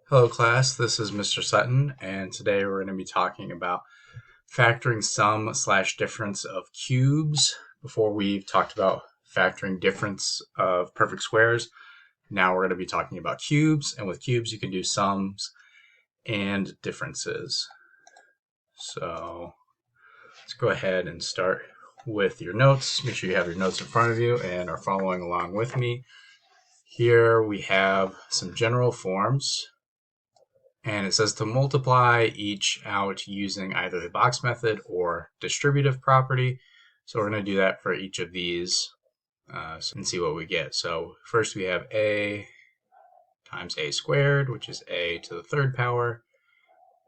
Hello class, this is Mr. Sutton, and today we're going to be talking about factoring sum slash difference of cubes. Before we've talked about factoring difference of perfect squares, now we're going to be talking about cubes, and with cubes you can do sums and differences. So let's go ahead and start with your notes. Make sure you have your notes in front of you and are following along with me. Here we have some general forms. And it says to multiply each out using either the box method or distributive property. So we're going to do that for each of these and see what we get. So first we have a times a squared, which is a to the third power,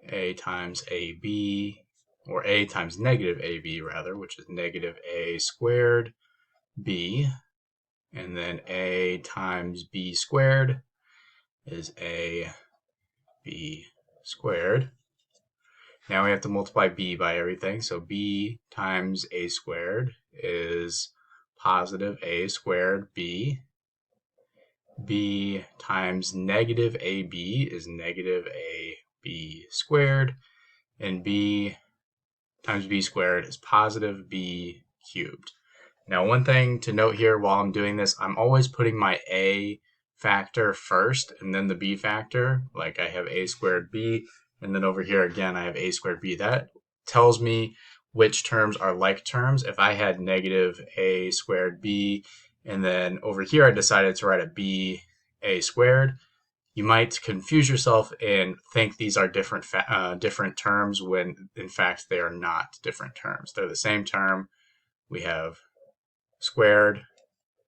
a times ab, or a times negative ab rather, which is negative a squared b, and then a times b squared is a b squared. Now we have to multiply b by everything. So b times a squared is positive a squared b. B times negative ab is negative ab squared. And b times b squared is positive b cubed. Now one thing to note here while I'm doing this, I'm always putting my a factor first and then the b factor. Like I have a squared b, and then over here again I have a squared b. That tells me which terms are like terms. If I had negative a squared b, and then over here I decided to write a b a squared, you might confuse yourself and think these are different terms when in fact they are not different terms. They're the same term. We have squared,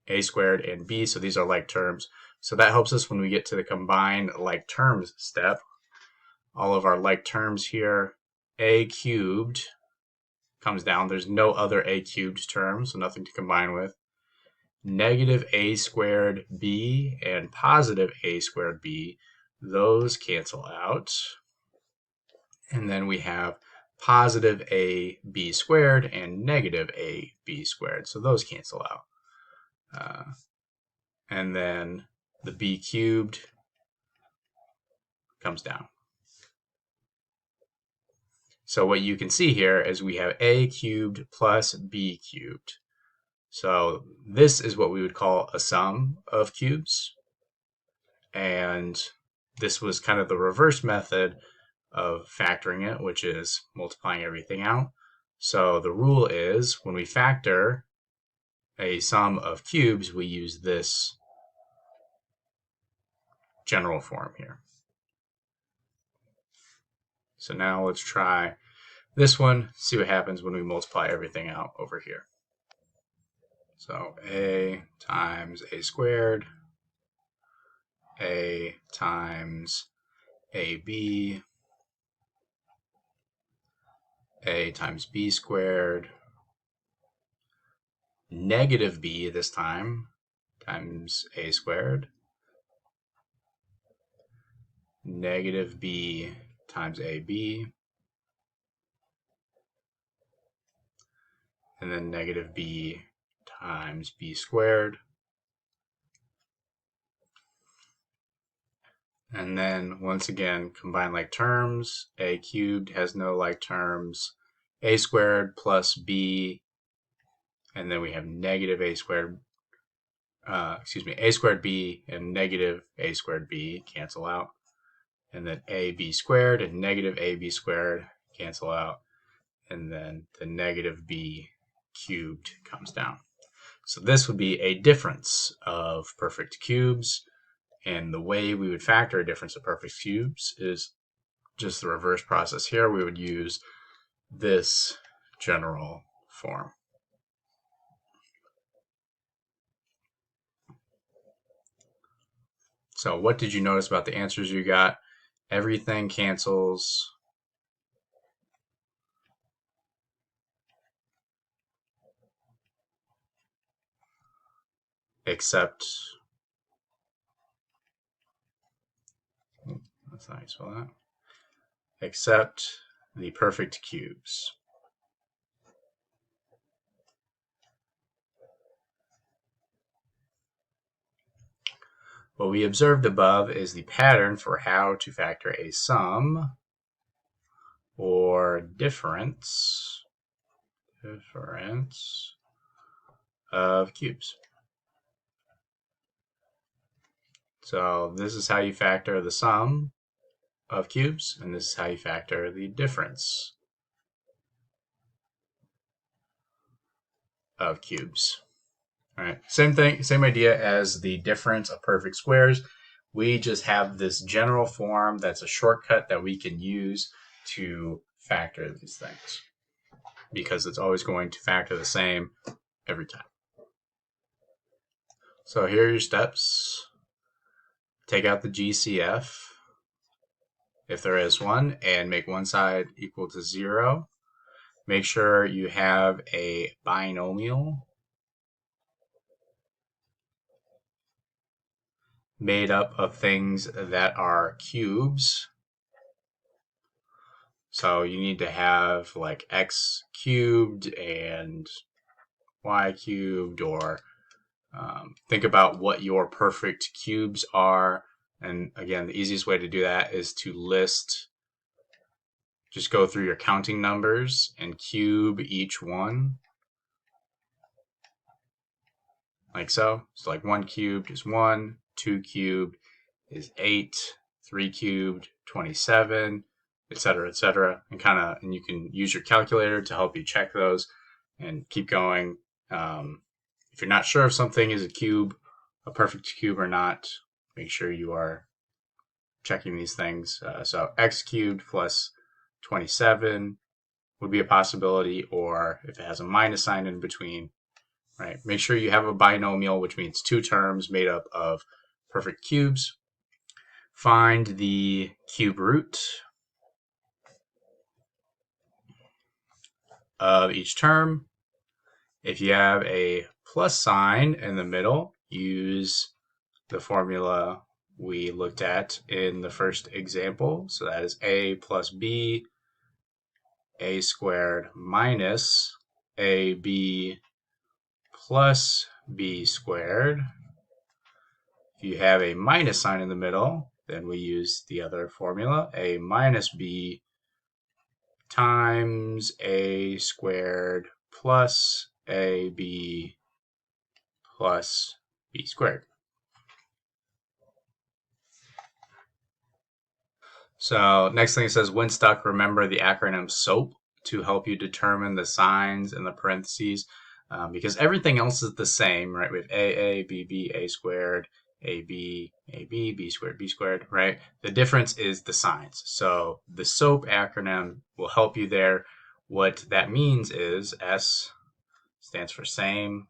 a squared, and b, so these are like terms. So that helps us when we get to the combined like terms step. All of our like terms here, a cubed comes down. There's no other a cubed term, so nothing to combine with. Negative a squared b and positive a squared b, those cancel out. And then we have positive a b squared and negative a b squared, so those cancel out. And then the b cubed comes down. So what you can see here is we have a cubed plus b cubed. So this is what we would call a sum of cubes. And this was kind of the reverse method of factoring it, which is multiplying everything out. So the rule is when we factor a sum of cubes, we use this general form here. So now let's try this one, see what happens when we multiply everything out over here. So a times a squared, a times ab, a times b squared, negative b this time, times a squared, negative b times ab, and then negative b times b squared. And then once again, combine like terms. A cubed has no like terms. A squared plus b, and then we have negative a squared, a squared b and negative a squared b cancel out. And then ab squared and negative ab squared cancel out. And then the negative b cubed comes down. So this would be a difference of perfect cubes. And the way we would factor a difference of perfect cubes is just the reverse process here. We would use this general form. So what did you notice about the answers you got? Everything cancels. Except, that's not how you spell that. Except the perfect cubes. What we observed above is the pattern for how to factor a sum or difference of cubes. So this is how you factor the sum of cubes, and this is how you factor the difference of cubes. All right, same thing, same idea as the difference of perfect squares. We just have this general form that's a shortcut that we can use to factor these things, because it's always going to factor the same every time. So here are your steps. Take out the GCF, if there is one, and make one side equal to 0. Make sure you have a binomial made up of things that are cubes. So you need to have like x cubed and y cubed, or think about what your perfect cubes are. And again, the easiest way to do that is to just go through your counting numbers and cube each one. Like so. So like 1 cubed is 1, 2 cubed is 8, 3 cubed, 27, etc., and you can use your calculator to help you check those and keep going. If you're not sure if something is a perfect cube or not, make sure you are checking these things. So x cubed plus 27 would be a possibility, or if it has a minus sign in between, right? Make sure you have a binomial, which means two terms made up of perfect cubes. Find the cube root of each term. If you have a plus sign in the middle, use the formula we looked at in the first example. So that is a plus b, a squared minus ab plus b squared. If you have a minus sign in the middle, then we use the other formula, a minus b times a squared plus ab plus b squared. So next thing it says, when stuck, remember the acronym SOAP to help you determine the signs in the parentheses, because everything else is the same, right? We have a, b, a squared, AB, B squared, right? The difference is the signs. So the SOAP acronym will help you there. What that means is S stands for same,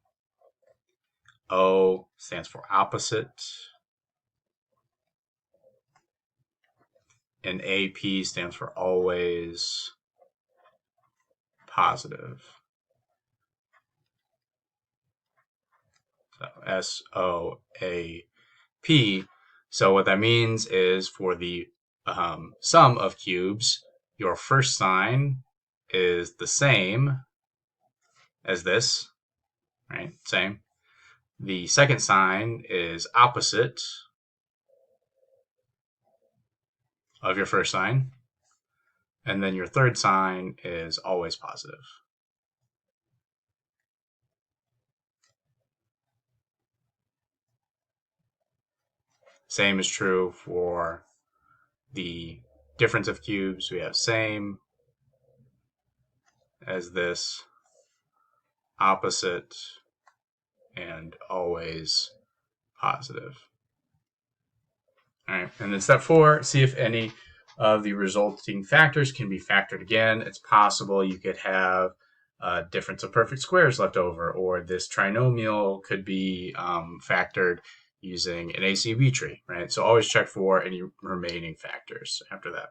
O stands for opposite, and AP stands for always positive. So SOAP. So what that means is for the sum of cubes, your first sign is the same as this, right? Same. The second sign is opposite of your first sign. And then your third sign is always positive. Same is true for the difference of cubes. We have same as this, opposite, and always positive. All right, and then step 4, see if any of the resulting factors can be factored again. It's possible you could have a difference of perfect squares left over, or this trinomial could be factored using an ACB tree, right? So always check for any remaining factors after that.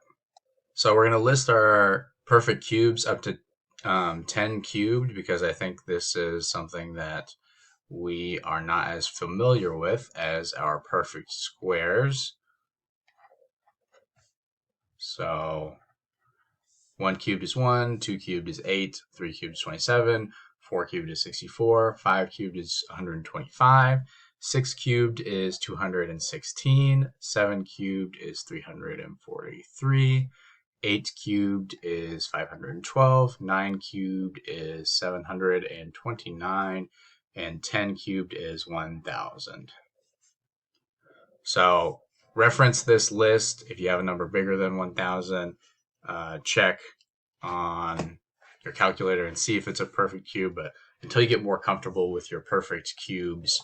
So we're going to list our perfect cubes up to 10 cubed, because I think this is something that we are not as familiar with as our perfect squares. So 1 cubed is 1, 2 cubed is 8, 3 cubed is 27, 4 cubed is 64, 5 cubed is 125. 6 cubed is 216. 7 cubed is 343. 8 cubed is 512. 9 cubed is 729. And 10 cubed is 1000. So reference this list. If you have a number bigger than 1000, check on your calculator and see if it's a perfect cube. But until you get more comfortable with your perfect cubes,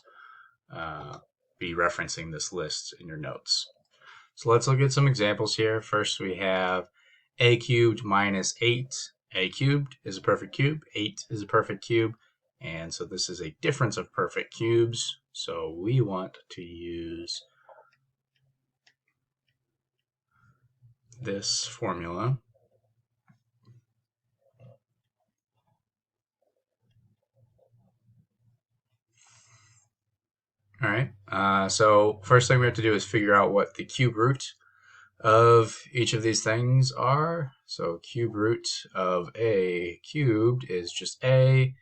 be referencing this list in your notes. So let's look at some examples here. First, we have a cubed minus 8. A cubed is a perfect cube. 8 is a perfect cube. And so this is a difference of perfect cubes. So we want to use this formula. All right. So first thing we have to do is figure out what the cube root of each of these things are. So cube root of a cubed is just a,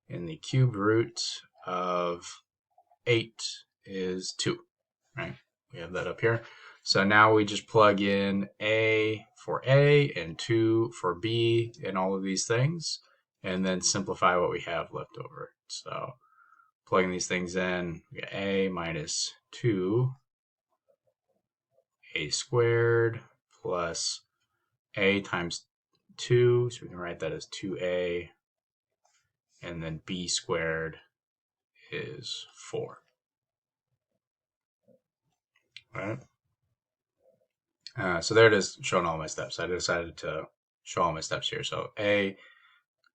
and the cube root of 8 is 2, right? We have that up here. So now we just plug in a for a and 2 for b in all of these things, and then simplify what we have left over. So plugging these things in, we get a minus 2 a squared plus a times 2, so we can write that as 2a, and then b squared is 4. All right. So there it is, showing all my steps. I decided to show all my steps here. So a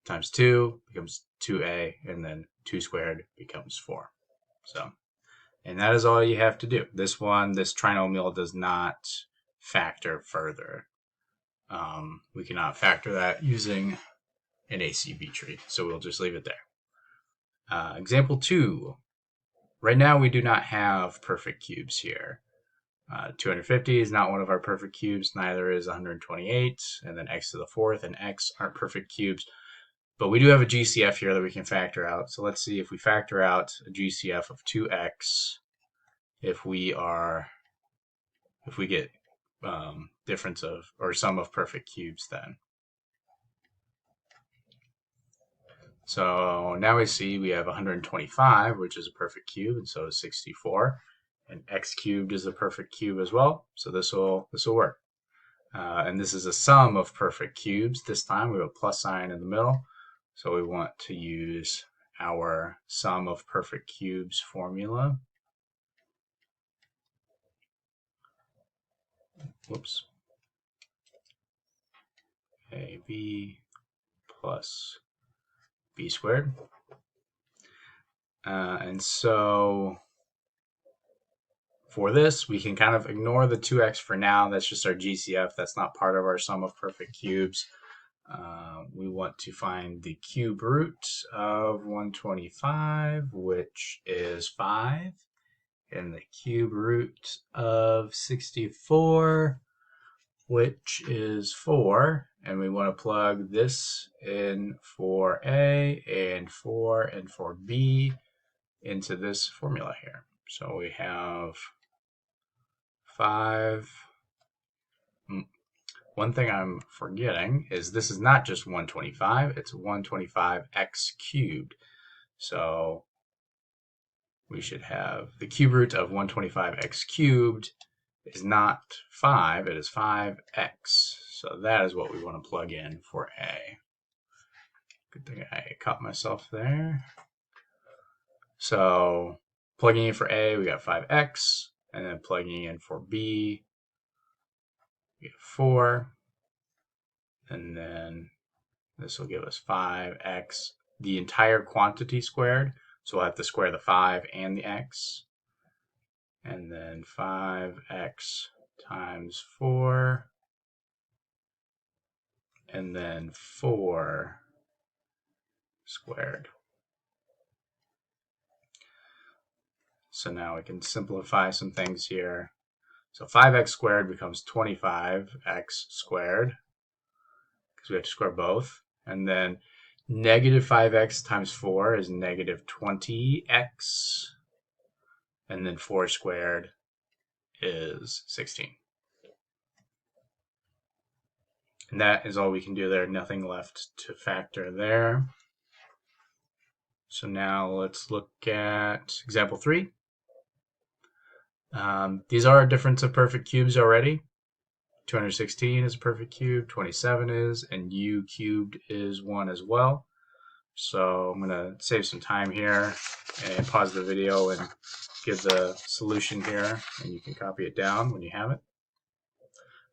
times 2 becomes 2a, and then 2 squared becomes 4. So, and that is all you have to do. This trinomial does not factor further. We cannot factor that using an ACB tree, so we'll just leave it there. Example 2. Right now we do not have perfect cubes here. 250 is not one of our perfect cubes, neither is 128, and then x to the 4th and x aren't perfect cubes. But we do have a GCF here that we can factor out. So let's see if we factor out a GCF of 2x, if we get difference of, or sum of perfect cubes then. So now we see we have 125, which is a perfect cube, and so is 64. And x cubed is a perfect cube as well, so this will work. And this is a sum of perfect cubes. This time we have a plus sign in the middle, so we want to use our sum of perfect cubes formula. Whoops. AB plus b squared. And so for this, we can kind of ignore the 2x for now. That's just our GCF. That's not part of our sum of perfect cubes. We want to find the cube root of 125, which is 5, and the cube root of 64, which is 4. And we want to plug this in for A and 4 and for B into this formula here. So we have 5. One thing I'm forgetting is this is not just 125, it's 125x cubed. So we should have the cube root of 125x cubed is not 5, it is 5x. So that is what we want to plug in for A. Good thing I caught myself there. So plugging in for A, we got 5x, and then plugging in for B, we have 4, and then this will give us 5x, the entire quantity squared, so we'll have to square the 5 and the x, and then 5x times 4, and then 4 squared. So now we can simplify some things here. So 5x squared becomes 25x squared, because we have to square both. And then negative 5x times 4 is negative 20x. and then 4 squared is 16. And that is all we can do there. Nothing left to factor there. So now let's look at example 3. These are a difference of perfect cubes already. 216 is a perfect cube, 27 is, and u cubed is 1 as well. So I'm going to save some time here and pause the video and give the solution here, and you can copy it down when you have it.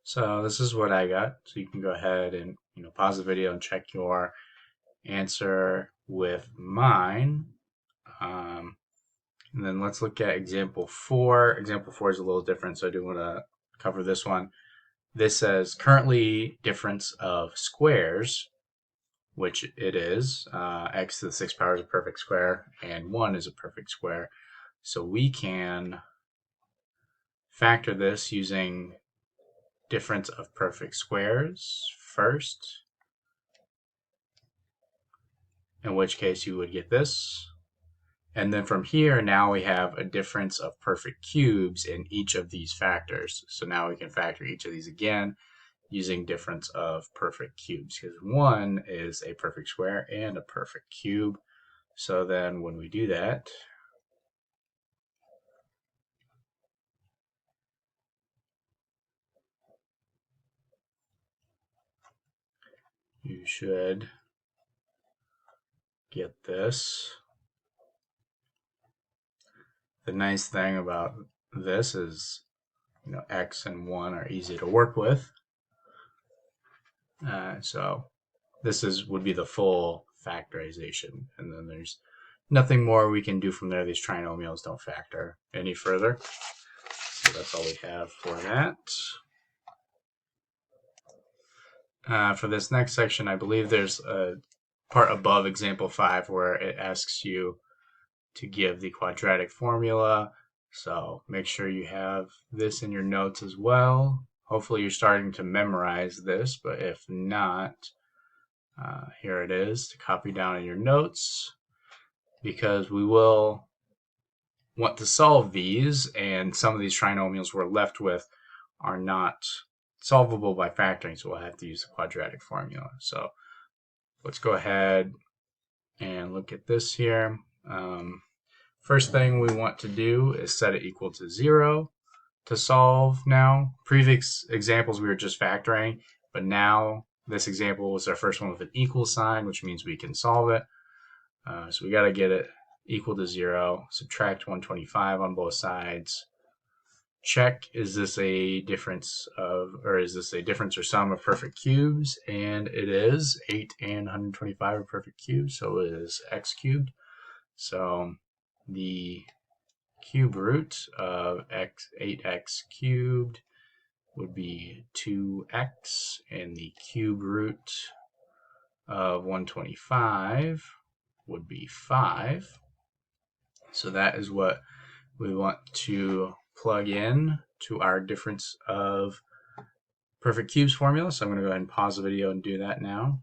So this is what I got. So you can go ahead and pause the video and check your answer with mine. And then let's look at example 4. Example 4 is a little different, so I do want to cover this one. This says currently difference of squares, which it is. X to the 6th power is a perfect square, and 1 is a perfect square. So we can factor this using difference of perfect squares first, in which case you would get this. And then from here, now we have a difference of perfect cubes in each of these factors. So now we can factor each of these again using difference of perfect cubes, because 1 is a perfect square and a perfect cube. So then when we do that, you should get this. The nice thing about this is, x and 1 are easy to work with. So this would be the full factorization, and then there's nothing more we can do from there. These trinomials don't factor any further. So that's all we have for that. For this next section, I believe there's a part above example 5 where it asks you to give the quadratic formula. So make sure you have this in your notes as well. Hopefully you're starting to memorize this, but if not, here it is to copy down in your notes, because we will want to solve these, and some of these trinomials we're left with are not solvable by factoring, so we'll have to use the quadratic formula. So let's go ahead and look at this here. First thing we want to do is set it equal to 0 to solve now. Previous examples we were just factoring, but now this example was our first one with an equal sign, which means we can solve it. So we got to get it equal to 0, subtract 125 on both sides. Check, is this a difference of, or is this a difference or sum of perfect cubes? And it is. 8 and 125 are perfect cubes, so it is x cubed. So the cube root of 8x cubed would be 2x, and the cube root of 125 would be 5. So that is what we want to plug in to our difference of perfect cubes formula. So I'm going to go ahead and pause the video and do that now.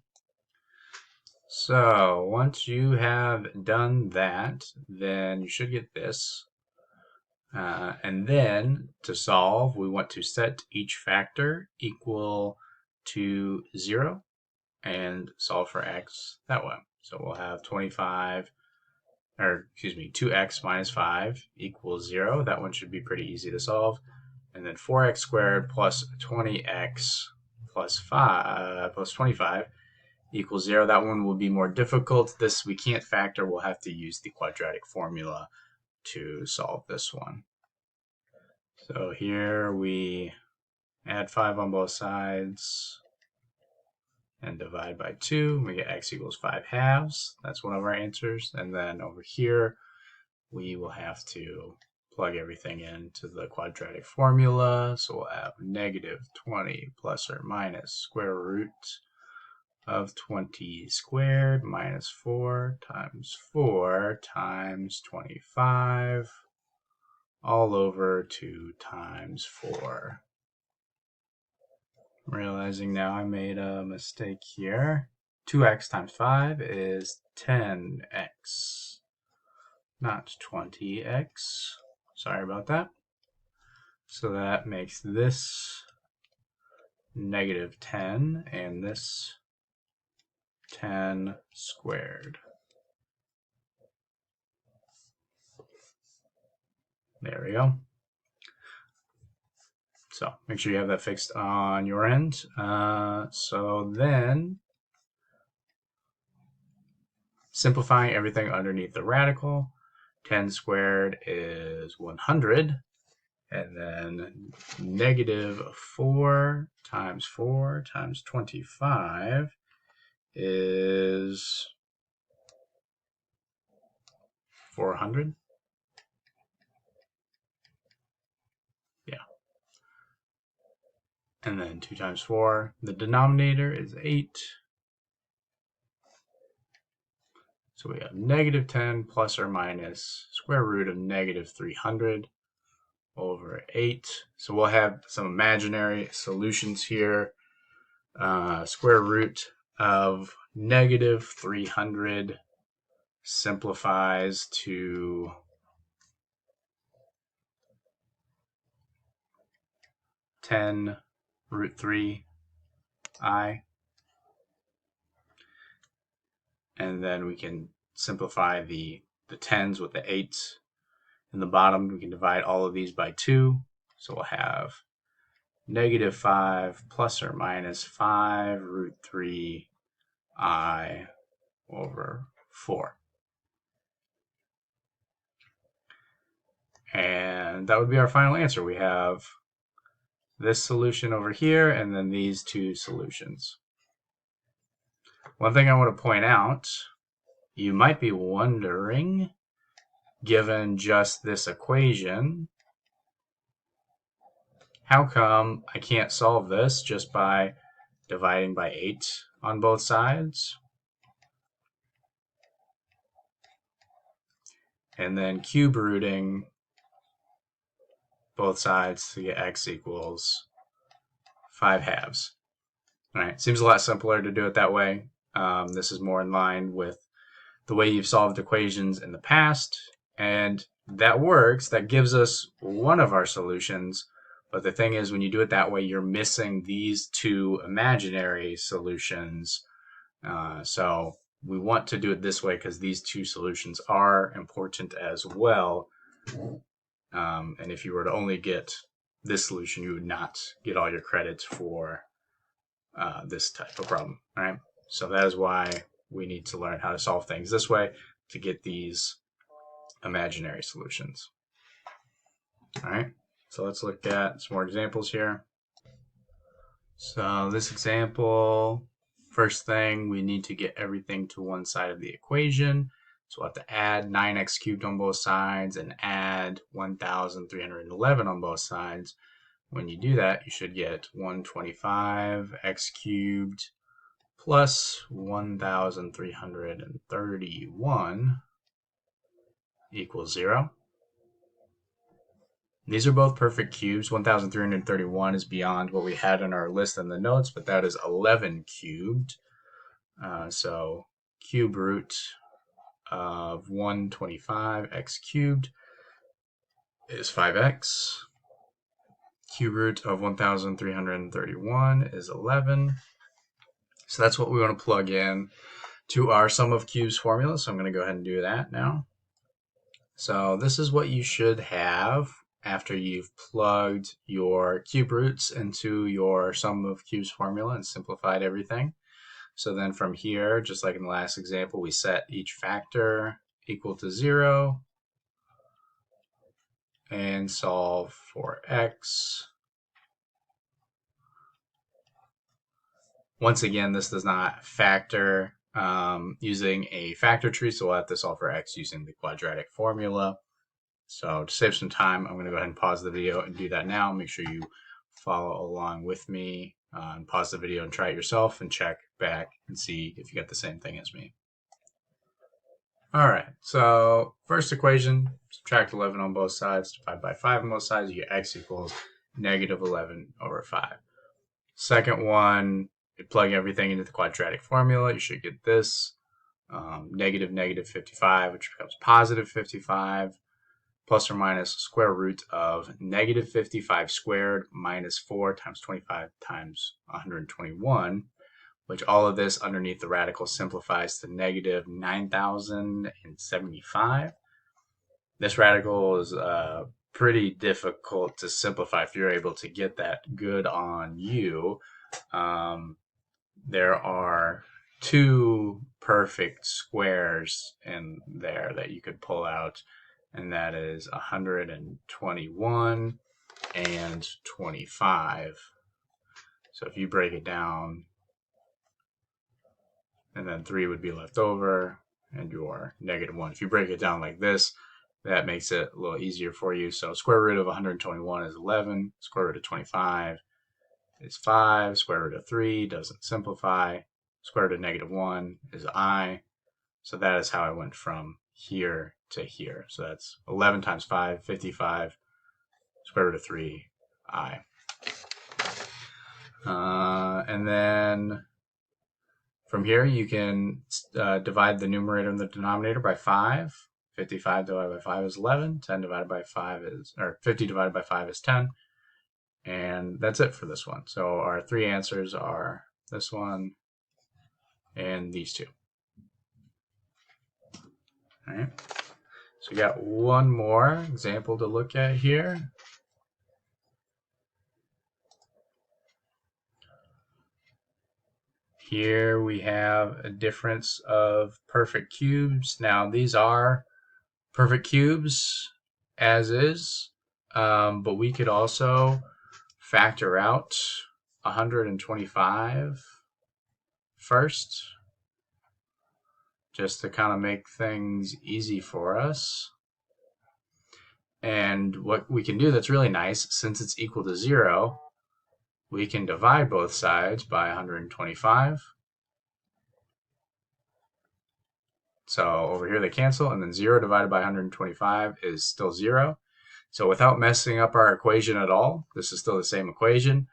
So once you have done that, then you should get this. And then to solve, we want to set each factor equal to 0 and solve for x that way. So we'll have 2x minus 5 equals 0. That one should be pretty easy to solve. And then 4x squared plus 20x plus 25 equals 0. That one will be more difficult. This we can't factor. We'll have to use the quadratic formula to solve this one. So here we add 5 on both sides and divide by 2. We get x equals 5 halves. That's one of our answers. And then over here, we will have to plug everything into the quadratic formula. So we'll have negative 20 plus or minus square root of 20 squared minus 4 times 25 all over 2 times 4. I'm realizing now I made a mistake here. 2x times 5 is 10x, not 20x. Sorry about that. So that makes this negative 10 and this 10 squared. There we go. So make sure you have that fixed on your end. So then simplifying everything underneath the radical, 10 squared is 100. And then negative 4 times 25 is 400. Yeah. And then 2 times 4, the denominator is 8. So we have negative 10 plus or minus square root of negative 300 over 8. So we'll have some imaginary solutions here. Square root of negative 300 simplifies to (10 root 3 I). And then we can simplify the 10s with the 8s. In the bottom, we can divide all of these by 2. So we'll have negative 5 plus or minus 5 root 3 I over 4. And that would be our final answer. We have this solution over here and then these two solutions. One thing I want to point out, you might be wondering, given just this equation, how come I can't solve this just by dividing by 8 on both sides? And then cube rooting both sides to get x equals 5/2. All right, seems a lot simpler to do it that way. This is more in line with the way you've solved equations in the past, and that works. That gives us one of our solutions, but the thing is, when you do it that way, you're missing these two imaginary solutions. So we want to do it this way because these two solutions are important as well. And if you were to only get this solution, you would not get all your credit for this type of problem. All right, so that is why we need to learn how to solve things this way to get these imaginary solutions. All right, so let's look at some more examples here. So this example, first thing, we need to get everything to one side of the equation. So we'll have to add 9x cubed on both sides and add 1,311 on both sides. When you do that, you should get 125x cubed plus 1,331 equals 0. These are both perfect cubes. 1,331 is beyond what we had in our list in the notes, but that is 11 cubed. So cube root of 125x cubed is 5x. Cube root of 1,331 is 11. So that's what we want to plug in to our sum of cubes formula. So I'm going to go ahead and do that now. So this is what you should have after you've plugged your cube roots into your sum of cubes formula and simplified everything. So then from here, just like in the last example, we set each factor equal to 0 and solve for x. Once again, this does not factor using a factor tree, so we'll have to solve for x using the quadratic formula. So to save some time, I'm going to go ahead and pause the video and do that now. Make sure you follow along with me and pause the video and try it yourself and check back and see if you got the same thing as me. All right, so first equation, subtract 11 on both sides, divide by 5 on both sides, you get x equals negative 11 over 5. Second one, you plug everything into the quadratic formula, you should get this, negative 55, which becomes positive 55, plus or minus square root of negative 55 squared minus 4 times 25 times 121, which all of this underneath the radical simplifies to negative 9,075. This radical is pretty difficult to simplify if you're able to get that good on you. There are two perfect squares in there that you could pull out, and that is 121 and 25. So if you break it down, and then 3 would be left over, and your negative 1. If you break it down like this, that makes it a little easier for you. So square root of 121 is 11, square root of 25 is 5, square root of 3 doesn't simplify, square root of negative 1 is I. So that is how I went from here to here. So that's 11 times 5, 55, square root of 3, I. And then from here, you can divide the numerator and the denominator by 5. 55 divided by 5 is 11. 10 divided by 5 is, or 50 divided by 5 is 10. And that's it for this one. So our three answers are this one and these two. All right. So we got one more example to look at here. Here we have a difference of perfect cubes. Now these are perfect cubes as is, but we could also factor out 125 first, just to kind of make things easy for us. And what we can do that's really nice, since it's equal to 0, we can divide both sides by 125. So over here they cancel, and then 0 divided by 125 is still 0. So without messing up our equation at all, this is still the same equation,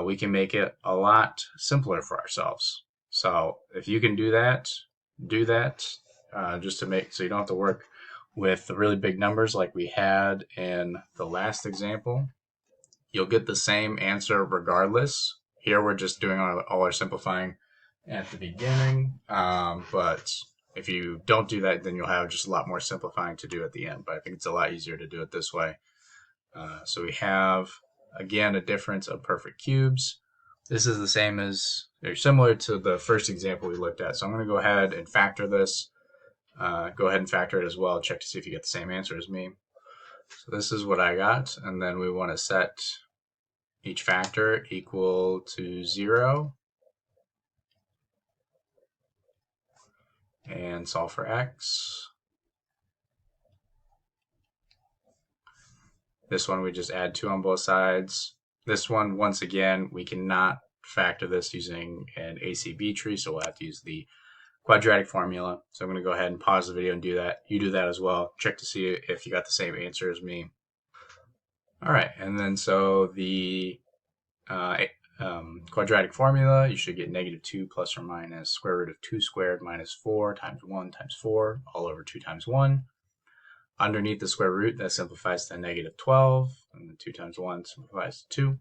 we can make it a lot simpler for ourselves. So if you can do that, just to make, so you don't have to work with the really big numbers like we had in the last example. You'll get the same answer regardless. Here we're just doing all our simplifying at the beginning, but if you don't do that, then you'll have just a lot more simplifying to do at the end. But I think it's a lot easier to do it this way. So we have, again, a difference of perfect cubes. This is the same as, or similar to the first example we looked at. So I'm going to go ahead and factor this. Go ahead and factor it as well. Check to see if you get the same answer as me. So this is what I got. And then we want to set each factor equal to 0. And solve for x. This one we just add 2 on both sides. This one, once again, we cannot factor this using an ACB tree, so we'll have to use the quadratic formula. So I'm going to go ahead and pause the video and do that. You do that as well. Check to see if you got the same answer as me. All right, and then so the quadratic formula, you should get negative 2 plus or minus square root of 2 squared minus 4 times 1 times 4 all over 2 times 1. Underneath the square root, that simplifies to negative 12, and then 2 times 1 simplifies to 2.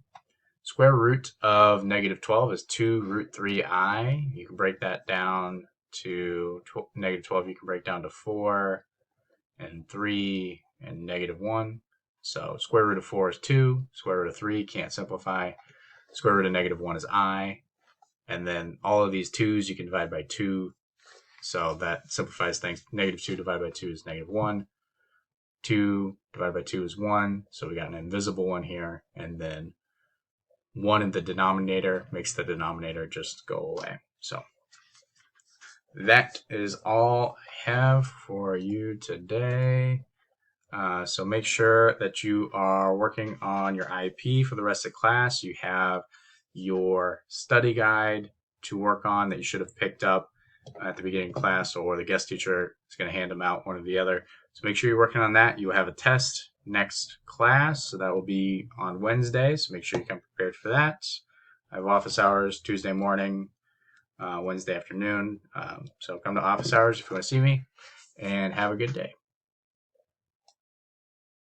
Square root of negative 12 is 2 root 3i. You can break that down to negative 12, you can break down to 4 and 3 and negative 1. So square root of 4 is 2, square root of 3 can't simplify. Square root of negative 1 is I, and then all of these 2's you can divide by 2, so that simplifies things. Negative 2 divided by 2 is negative 1. 2 divided by 2 is 1, so we got an invisible one here, and then 1 in the denominator makes the denominator just go away. So that is all I have for you today. So make sure that you are working on your IEP for the rest of the class. You have your study guide to work on that you should have picked up at the beginning of class, or the guest teacher is going to hand them out, one or the other. So make sure you're working on that. You will have a test next class, so that will be on Wednesday. So make sure you come prepared for that. I have office hours Tuesday morning, Wednesday afternoon. So come to office hours if you want to see me, and have a good day.